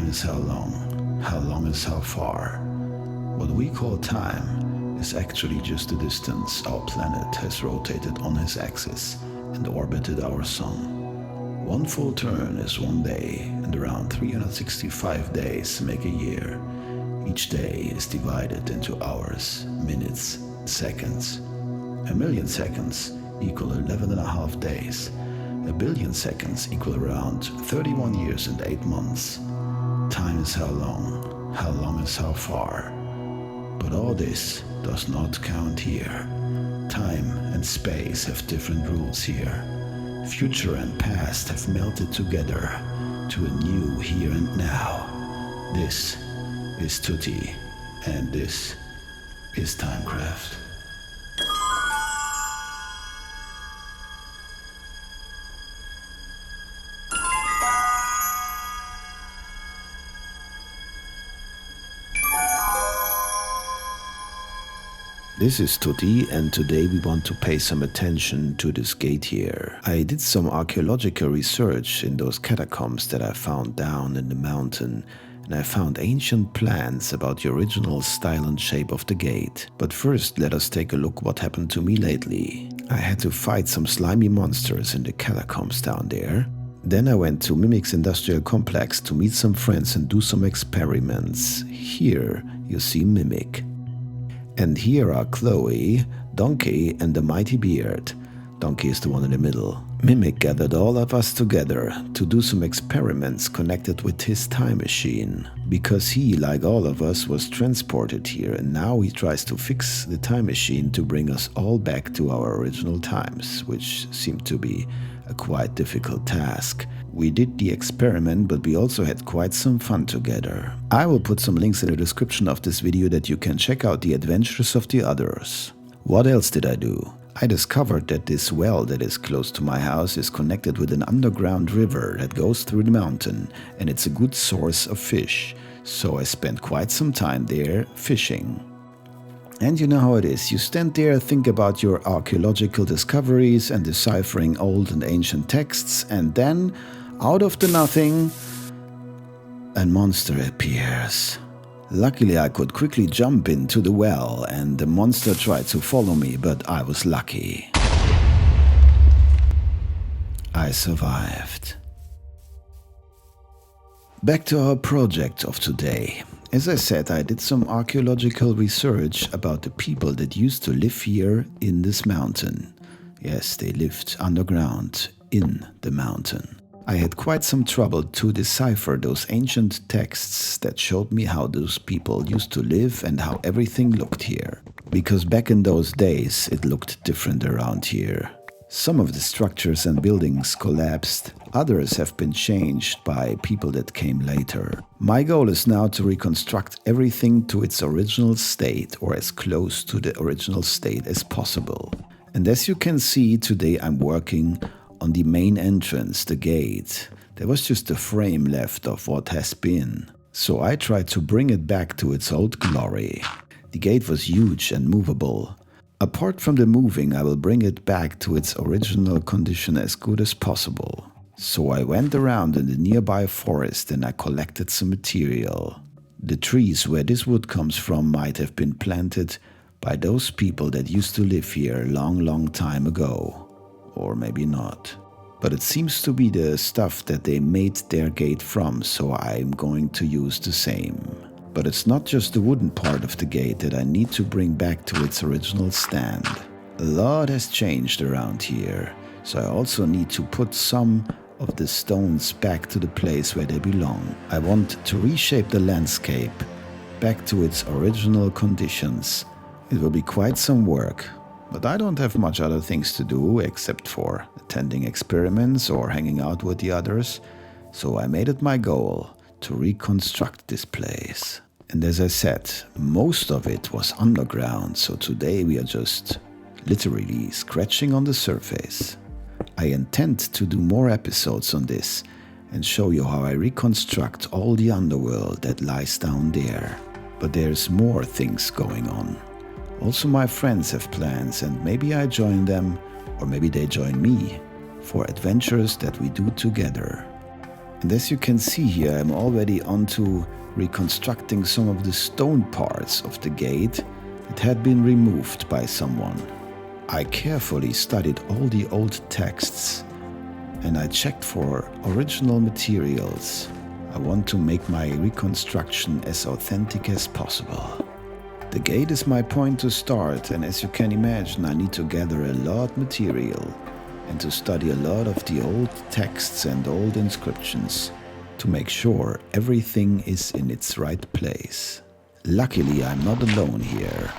Time is how long is how far. What we call time is actually just the distance our planet has rotated on his axis and orbited our sun. One full turn is 1 day, and around 365 days make a year. Each day is divided into hours, minutes, seconds. 1,000,000 seconds equal 11.5 days. 1,000,000,000 seconds equal around 31 years and 8 months. Time is how long is how far. But all this does not count here. Time and space have different rules here. Future and past have melted together to a new here and now. This is Tootee, and this is TimeCraft. This is Tootee, and today we want to pay some attention to this gate here. I did some archaeological research in those catacombs that I found down in the mountain, and I found ancient plans about the original style and shape of the gate. But first, let us take a look what happened to me lately. I had to fight some slimy monsters in the catacombs down there. Then I went to Mimic's industrial complex to meet some friends and do some experiments. Here you see Mimic. And here are Chloe, Donkey, and the Mighty Beard. Donkey is the one in the middle. Mimic gathered all of us together to do some experiments connected with his time machine. Because he, like all of us, was transported here, and now he tries to fix the time machine to bring us all back to our original times, which seemed to be a quite difficult task. We did the experiment, but we also had quite some fun together. I will put some links in the description of this video that you can check out the adventures of the others. What else did I do? I discovered that this well that is close to my house is connected with an underground river that goes through the mountain, and it's a good source of fish. So I spent quite some time there fishing. And you know how it is, you stand there, think about your archaeological discoveries and deciphering old and ancient texts, and then, out of the nothing, a monster appears. Luckily I could quickly jump into the well, and the monster tried to follow me, but I was lucky. I survived. Back to our project of today. As I said, I did some archaeological research about the people that used to live here in this mountain. Yes, they lived underground in the mountain. I had quite some trouble to decipher those ancient texts that showed me how those people used to live and how everything looked here. Because back in those days, it looked different around here. Some of the structures and buildings collapsed, others have been changed by people that came later. My goal is now to reconstruct everything to its original state, or as close to the original state as possible. And as you can see, today I'm working on the main entrance, the gate. There was just a frame left of what has been. So I tried to bring it back to its old glory. The gate was huge and movable. Apart from the moving, I will bring it back to its original condition as good as possible. So I went around in the nearby forest and I collected some material. The trees where this wood comes from might have been planted by those people that used to live here a long time ago. Or maybe not. But it seems to be the stuff that they made their gate from, so I'm going to use the same. But it's not just the wooden part of the gate that I need to bring back to its original stand. A lot has changed around here, so I also need to put some of the stones back to the place where they belong. I want to reshape the landscape back to its original conditions. It will be quite some work, but I don't have much other things to do except for attending experiments or hanging out with the others, so I made it my goal to reconstruct this place. And as I said, most of it was underground, so today we are just literally scratching on the surface. I intend to do more episodes on this and show you how I reconstruct all the underworld that lies down there. But there's more things going on. Also my friends have plans, and maybe I join them, or maybe they join me, for adventures that we do together. And as you can see here, I'm already onto reconstructing some of the stone parts of the gate that had been removed by someone. I carefully studied all the old texts and I checked for original materials. I want to make my reconstruction as authentic as possible. The gate is my point to start, and as you can imagine, I need to gather a lot of material and to study a lot of the old texts and old inscriptions to make sure everything is in its right place. Luckily, I'm not alone here.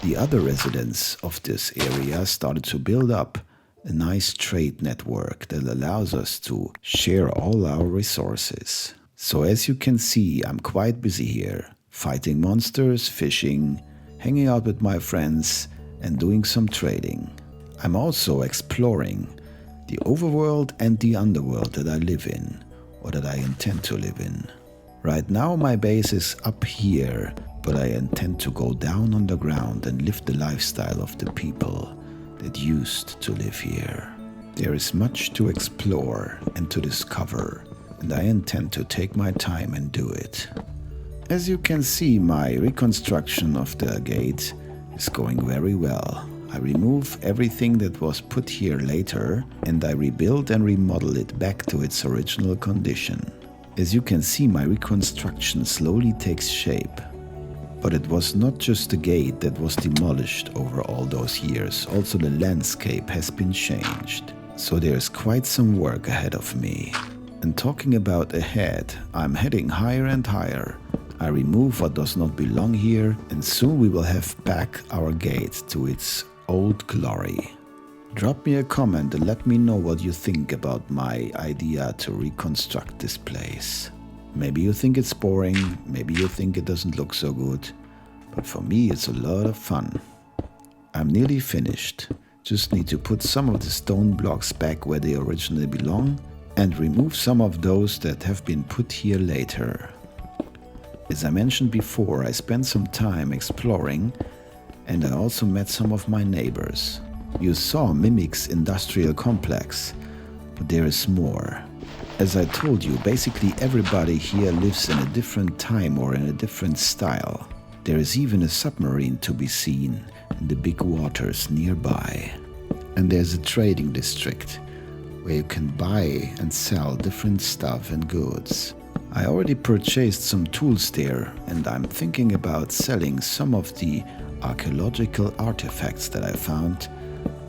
The other residents of this area started to build up a nice trade network that allows us to share all our resources. So as you can see, I'm quite busy here, fighting monsters, fishing, hanging out with my friends, and doing some trading. I'm also exploring the overworld and the underworld that I live in, or that I intend to live in. Right now my base is up here, but I intend to go down underground and live the lifestyle of the people that used to live here. There is much to explore and to discover, and I intend to take my time and do it. As you can see, my reconstruction of the gate is going very well. I remove everything that was put here later, and I rebuild and remodel it back to its original condition. As you can see, my reconstruction slowly takes shape. But it was not just the gate that was demolished over all those years, also the landscape has been changed. So there's quite some work ahead of me. And talking about ahead, I'm heading higher and higher. I remove what does not belong here, and soon we will have back our gate to its old glory. Drop me a comment and let me know what you think about my idea to reconstruct this place. Maybe you think it's boring, maybe you think it doesn't look so good, but for me it's a lot of fun. I'm nearly finished, just need to put some of the stone blocks back where they originally belong and remove some of those that have been put here later. As I mentioned before, I spent some time exploring and I also met some of my neighbors. You saw Mimic's industrial complex, but there is more. As I told you, basically everybody here lives in a different time or in a different style. There is even a submarine to be seen in the big waters nearby. And there's a trading district where you can buy and sell different stuff and goods. I already purchased some tools there, and I'm thinking about selling some of the archaeological artifacts that I found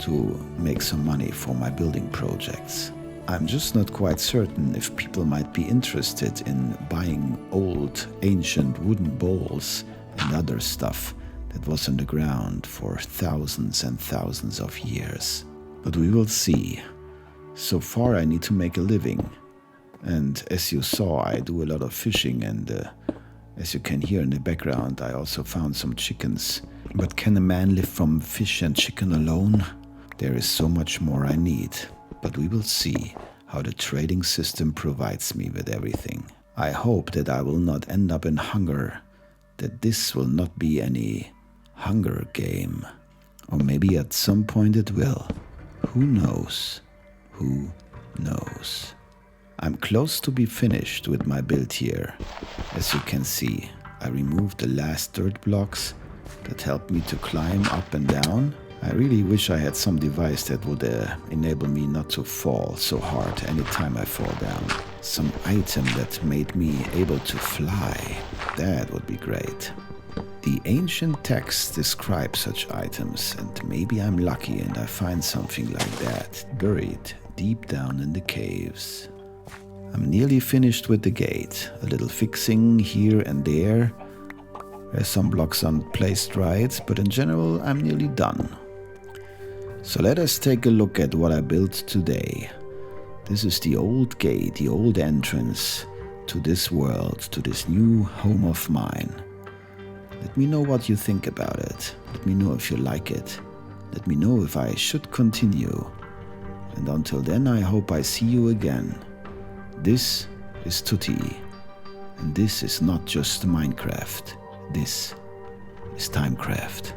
to make some money for my building projects. I'm just not quite certain if people might be interested in buying old, ancient wooden bowls and other stuff that was on the ground for thousands and thousands of years. But we will see. So far I need to make a living. And as you saw, I do a lot of fishing, and as you can hear in the background, I also found some chickens. But can a man live from fish and chicken alone? There is so much more I need. But we will see how the trading system provides me with everything. I hope that I will not end up in hunger, that this will not be any hunger game. Or maybe at some point it will. Who knows? Who knows? I'm close to be finished with my build here. As you can see, I removed the last dirt blocks that helped me to climb up and down. I really wish I had some device that would enable me not to fall so hard anytime I fall down. Some item that made me able to fly. That would be great. The ancient texts describe such items, and maybe I'm lucky and I find something like that buried deep down in the caves. I'm nearly finished with the gate. A little fixing here and there. There's some blocks unplaced right, but in general I'm nearly done. So let us take a look at what I built today. This is the old gate, the old entrance to this world, to this new home of mine. Let me know what you think about it. Let me know if you like it. Let me know if I should continue. And until then, I hope I see you again. This is Tootee, and this is not just Minecraft. This is TimeCraft.